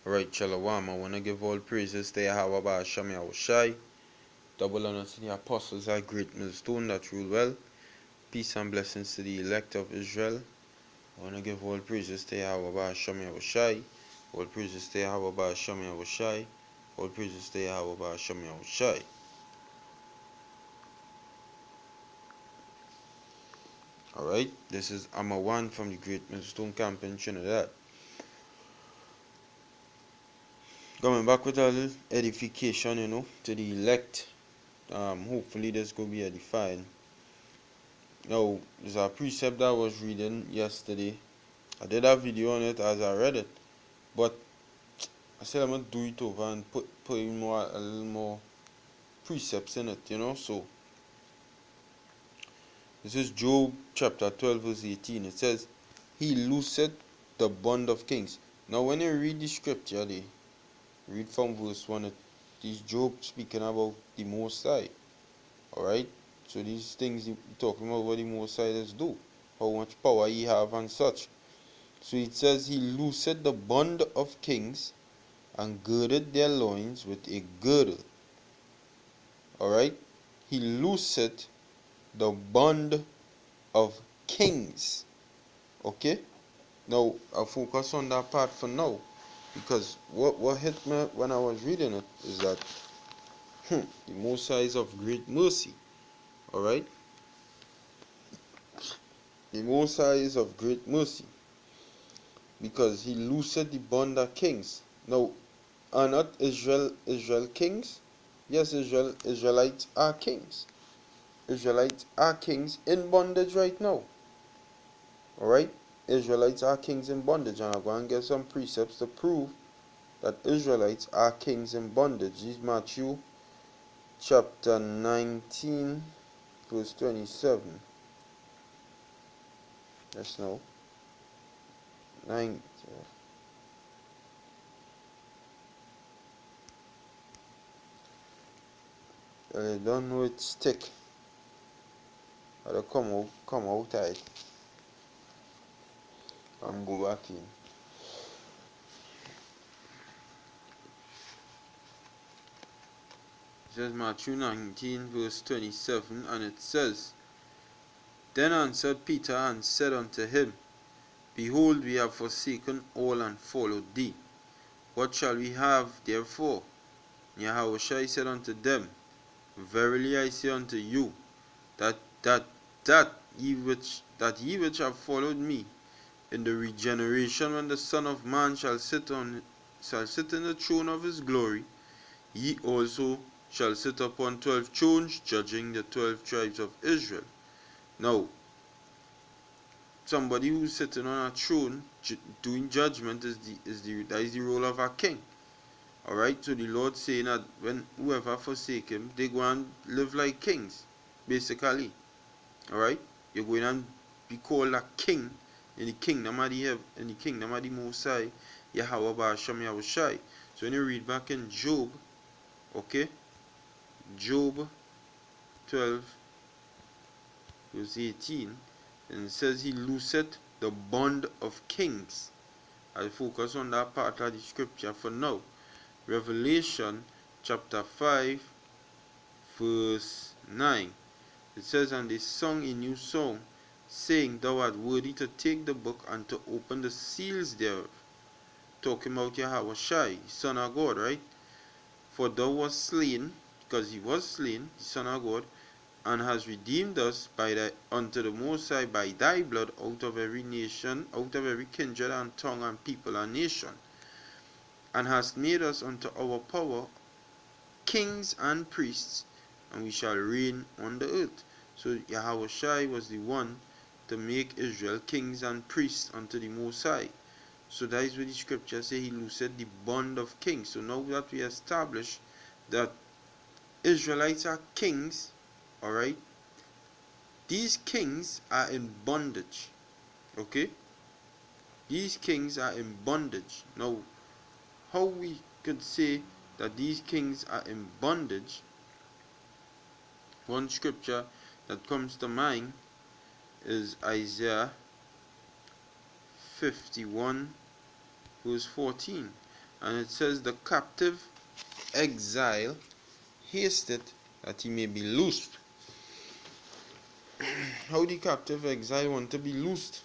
Alright, Shalom. I want to give all praises to Yahweh Ba'asham Yahushai. Double honor to the apostles at great millstone that rule well. Peace and blessings to the elect of Israel. I want to give all praises to Yahweh Ba'asham Yahushai. All praises to Yahweh Ba'asham Yahushai. All praises to Yahweh Ba'asham Yahushai. Alright, this is Amma 1 from the Great Millstone Camp in Trinidad. Coming back with a little edification, to the elect. Hopefully this will be edifying. Now, there's a precept that I was reading yesterday. I did a video on it as I read it, but I said I'm gonna do it over and put in a little more precepts in it, So this is Job chapter 12 verse 18. It says, "He loosed the bond of kings." Now, when you read the scripture, they read from verse 1. It is Job speaking about the Most High. Alright? So these things talking about what the Most High does do, how much power he have and such. So it says he loosed the bond of kings and girded their loins with a girdle. Alright? He loosed the bond of kings. Okay? Now I'll focus on that part for now. Because what hit me when I was reading it is that the Most High is of great mercy. Alright? The Most High is of great mercy. Because he loosed the bond of kings. Now, are not Israel kings? Yes, Israelites are kings. Israelites are kings in bondage right now. Alright? Israelites are kings in bondage. And I'm going to get some precepts to prove that Israelites are kings in bondage. This is Matthew chapter 19 verse 27. Yes, no. 9. I don't know it stick. I'll come outside and go back in. It says Matthew 19 verse 27, and it says, "Then answered Peter and said unto him, Behold, we have forsaken all and followed thee. What shall we have therefore? Yahushua said unto them, Verily I say unto you, that ye which have followed me, in the regeneration when the Son of Man shall sit in the throne of his glory, ye also shall sit upon 12 thrones, judging the 12 tribes of Israel." Now, somebody who's sitting on a throne doing judgment that is the role of a king. Alright, so the Lord saying that when whoever forsake him, they go and live like kings, basically. Alright, you're going to be called a king in the kingdom of the Most High, Yahweh Ba'asham Yahushai. So when you read back in Job, okay, Job 12 verse 18, and it says he loosed the bond of kings. I'll focus on that part of the scripture for now. Revelation chapter 5 verse 9. It says, "And they sung a new song, saying, Thou art worthy to take the book and to open the seals thereof." Talking about Yahweh Shai, Son of God, right? "For thou wast slain," because he was slain, the Son of God, "and has redeemed us unto the Most High by thy blood out of every nation, out of every kindred and tongue and people and nation, and hast made us unto our power kings and priests, and we shall reign on the earth." So Yahweh Shai was the one to make Israel kings and priests unto the Most High. So that is what the scripture say he loosed the bond of kings. So now that we establish that Israelites are kings, alright, these kings are in bondage. Okay? These kings are in bondage. Now, how we could say that these kings are in bondage, one scripture that comes to mind is Isaiah 51 verse 14. And it says, the captive exile hasteth that he may be loosed. How the captive exile want to be loosed?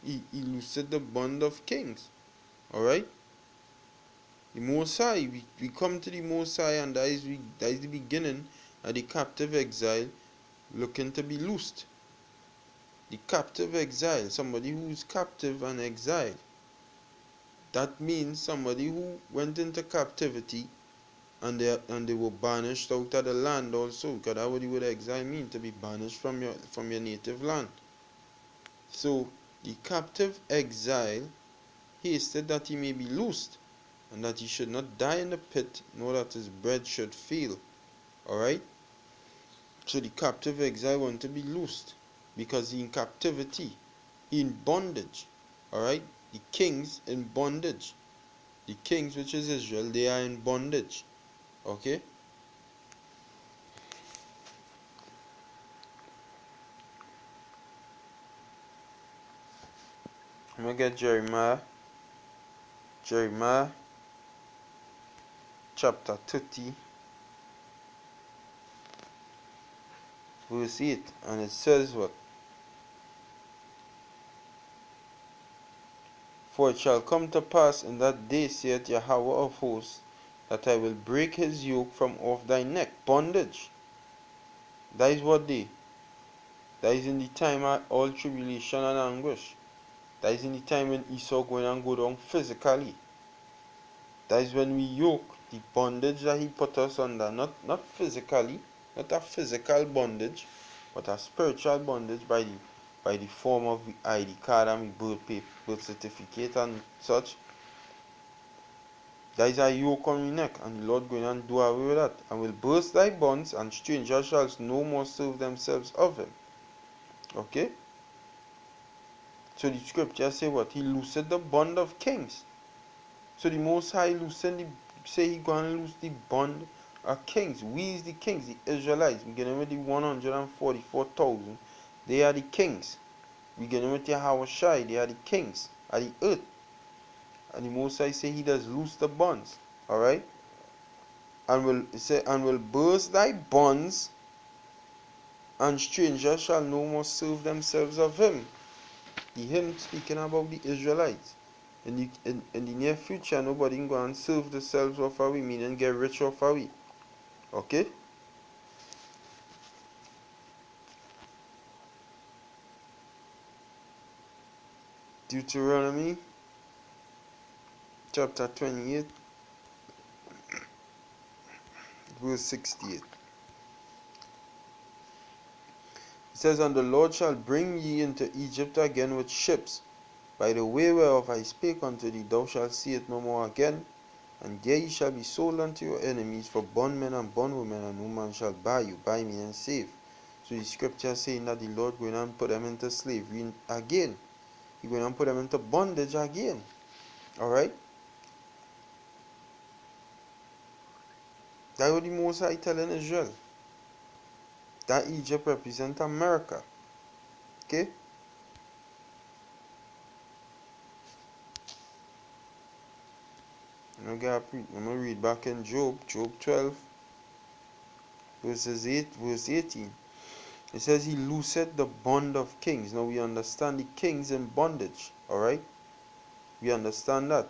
He loosed the bond of kings. Alright? The Most High, we come to the Most High, and that is the beginning of the captive exile looking to be loosed. The captive exile, somebody who is captive and exiled. That means somebody who went into captivity and they were banished out of the land also, because that's what the word exile mean, to be banished from your native land. So the captive exile hasted that he may be loosed, and that he should not die in the pit, nor that his bread should fail. Alright? So the captive exile want to be loosed, because he in captivity, he in bondage. Alright? The kings in bondage. The kings, which is Israel, they are in bondage. Okay? I'm going to get Jeremiah chapter 30, verse 8. And it says what? For it shall come to pass in that day, saith Yahweh of hosts, that I will break his yoke from off thy neck. Bondage. That is what day? That is in the time of all tribulation and anguish. That is in the time when Esau going and go down physically. That is when we yoke the bondage that he put us under. Not physically, not a physical bondage, but a spiritual bondage by the form of the ID card and the birth certificate and such. That is a yoke on your neck, and the Lord going and do away with that, and will burst thy bonds, and strangers shall no more serve themselves of him. Okay? So the scripture say what? He loosed the bond of kings. So the Most High say he going to loose the bond of kings. We is the kings, the Israelites. We getting with the 144,000. They are the kings. We getting with the Hawashai. They are the kings of the earth. And the Most High say he does loose the bonds. Alright? And will burst thy bonds, and strangers shall no more serve themselves of him. The hymn speaking about the Israelites. In the near future, nobody can go and serve themselves of we, meaning get rich off we. Okay? Deuteronomy chapter 28, verse 68. It says, and the Lord shall bring ye into Egypt again with ships, by the way whereof I spake unto thee, thou shalt see it no more again. And there ye shall be sold unto your enemies for bondmen and bondwomen, and no man shall buy you. Buy me and save. So the scripture saying that the Lord going and put them into slavery again. He going and put them into bondage again. Alright? That's what the Most High telling Israel. That Egypt represents America. Okay? I'm going to read back in Job 12, verse 18. It says he loosed the bond of kings. Now we understand the kings in bondage. Alright? We understand that.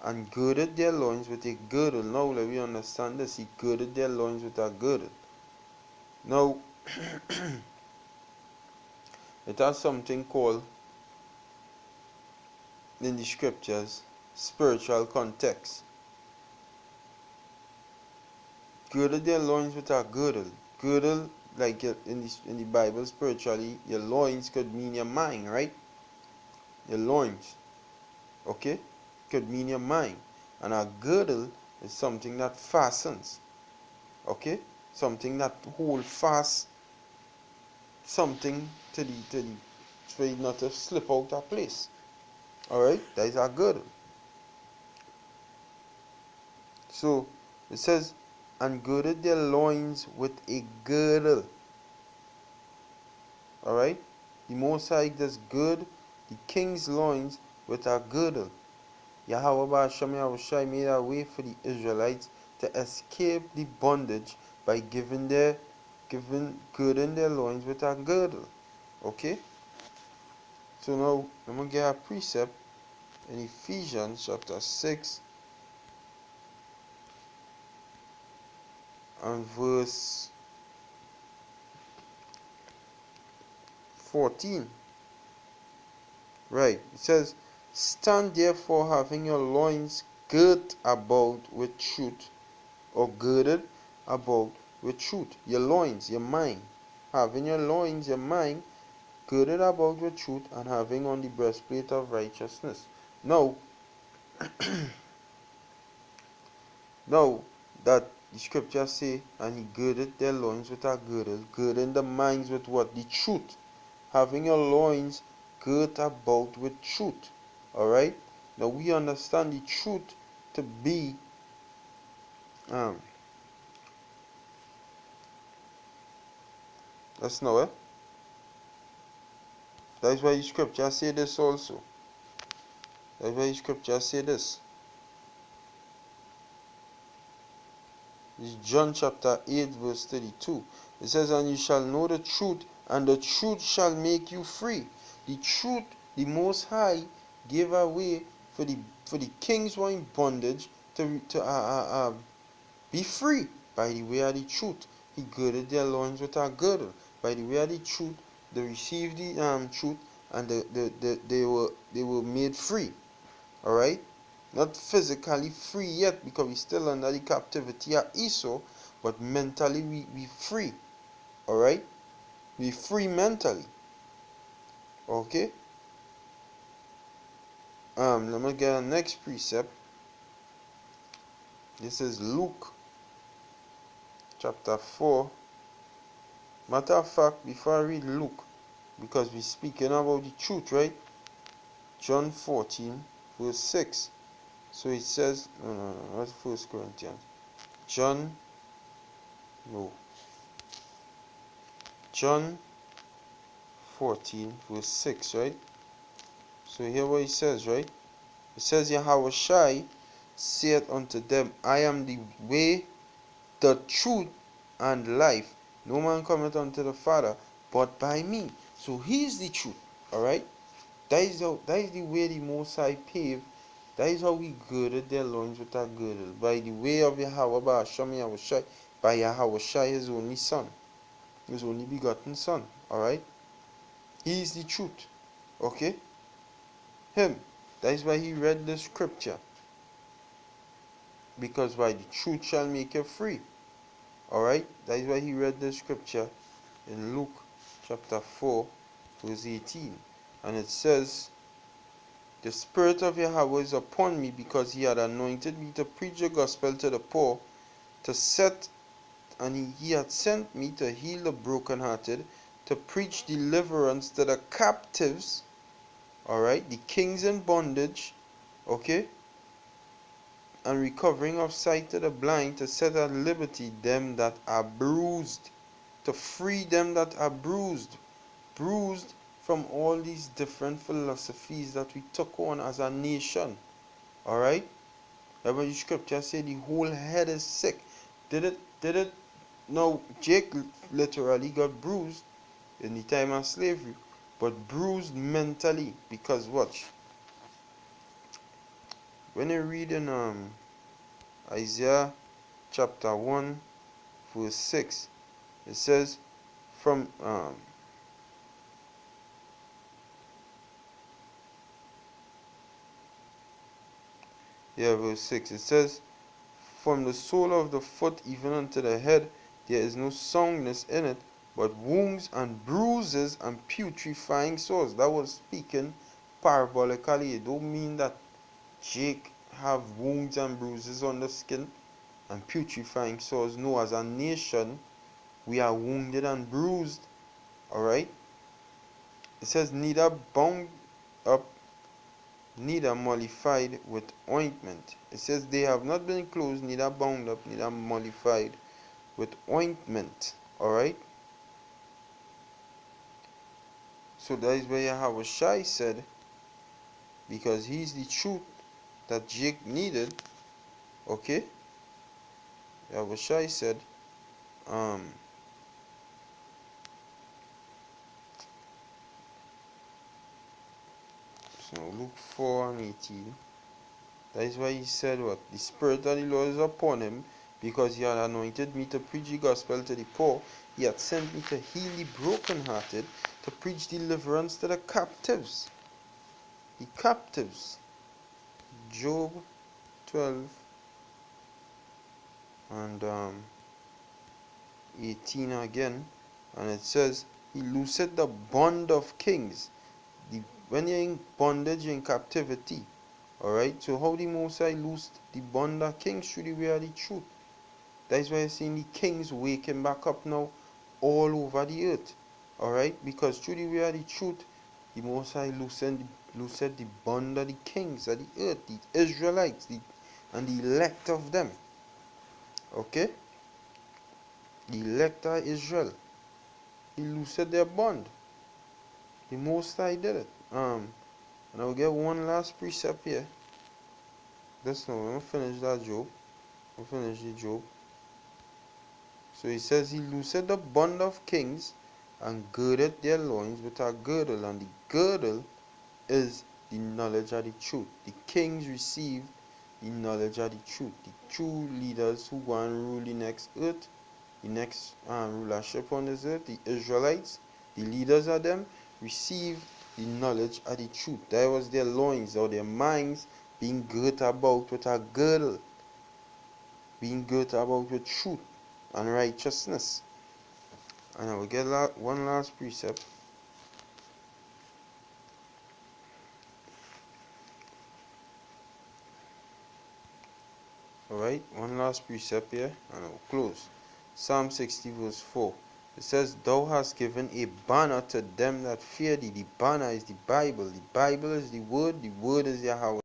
And girded their loins with a girdle. Now let me understand this. He girded their loins with a girdle. Now, it has something called, in the scriptures, spiritual context. Girded their loins with a girdle. Girdle, like in the Bible, spiritually, your loins could mean your mind, right? Your loins. Okay? Could mean your mind. And a girdle is something that fastens. Okay? Something that hold fast something for it not to slip out of place. Alright? That is a girdle. So it says, and girded their loins with a girdle. Alright? The Most High does gird the king's loins with a girdle. Yahweh Ba'ashem Yahushai made a way for the Israelites to escape the bondage by girding their loins with a girdle. Okay? So now I'm going to get a precept in Ephesians chapter 6 and verse 14. Right. It says, stand therefore having your loins girt about with truth, or girded about with truth. Your loins, your mind. Having your loins, your mind, girded about with truth, and having on the breastplate of righteousness. Now, now that the scriptures say, and he girded their loins with a girdle, girding the minds with what? The truth. Having your loins girt about with truth. Alright? Now we understand the truth to be that's now that's why the scripture say this also. That's why the scripture say this. This is John chapter 8 verse 32. It says, and you shall know the truth, and the truth shall make you free. The truth, the Most High gave away for the kings who are in bondage to be free by the way of the truth. He girded their loins with a girdle. By the way of the truth, they received the truth, and they were made free. Alright? Not physically free yet, because we still under the captivity of Esau, but mentally we free. Alright? We free mentally. Okay? Let me get a next precept. This is Luke chapter 4. Matter of fact, before I read Luke, because we're speaking about the truth, right? John 14 verse 6. So it says, no, that's 1 Corinthians. John 14 verse 6, right? So here what it says, right? It says, Yahushai saith unto them, I am the way, the truth, and life. No man cometh unto the Father but by me. So he is the truth. Alright? That is the way the Most High paved. That is how we girded their loins with a girdle. By the way of Yahweh Ba'ashem Yahushai, by Yahushai, his only son. His only begotten son. Alright? He is the truth. Okay? Him. That is why he read the scripture. Because by the truth shall make you free. Alright? That is why he read the scripture in Luke chapter 4 verse 18. And it says, the Spirit of Yahweh is upon me, because he had anointed me to preach the gospel to the poor, and he had sent me to heal the brokenhearted, to preach deliverance to the captives, alright, the kings in bondage, okay, and recovering of sight to the blind, to set at liberty them that are bruised, to free them that are bruised from all these different philosophies that we took on as a nation. Alright? That's why the scripture say the whole head is sick. Did it? No, Jake literally got bruised in the time of slavery, but bruised mentally. Because watch, when you read in Isaiah chapter 1 verse 6, it says, from verse 6, it says, from the sole of the foot even unto the head there is no soundness in it, but wounds and bruises and putrefying sores. That was speaking parabolically. It don't mean that Jake have wounds and bruises on the skin and putrefying sores. No, as a nation we are wounded and bruised. Alright? It says, neither bound up, neither mollified with ointment. It says, they have not been closed, neither bound up, neither mollified with ointment. Alright? So that is where Yahushai said, because he is the truth, that Jake needed. Okay, Yahushua said, so Luke 4:18. That is why he said what? The Spirit of the Lord is upon him, because he had anointed me to preach the gospel to the poor. He had sent me to heal the brokenhearted, to preach deliverance to the captives. The captives. Job 12 and 18 again. And it says, he loosed the bond of kings. When you're in bondage, you're in captivity. Alright, so how the Most High loosed the bond of kings? Through the way of the truth. That is why you're seeing the kings waking back up now all over the earth. Alright, because through the way of the truth, the Most High loosed the bond of the kings of the earth, the Israelites, and the elect of them. Okay? The elect of Israel. He loosed their bond. The Most High did it. And I'll get one last precept here. That's now, I'm going to finish that Job. I'm going to finish the Job. So he says, he loosed the bond of kings and girded their loins with a girdle. And the girdle is the knowledge of the truth. The kings received the knowledge of the truth. The true leaders who go and rule the next earth, the next rulership on this earth, the Israelites, the leaders of them, received the knowledge of the truth. That was their loins or their minds being girt about with a girdle, being girt about with truth and righteousness. And I will get one last precept. Alright, one last precept here, and I will close. Psalm 60 verse 4. It says, thou hast given a banner to them that fear thee. The banner is the Bible. The Bible is the word is Yahweh.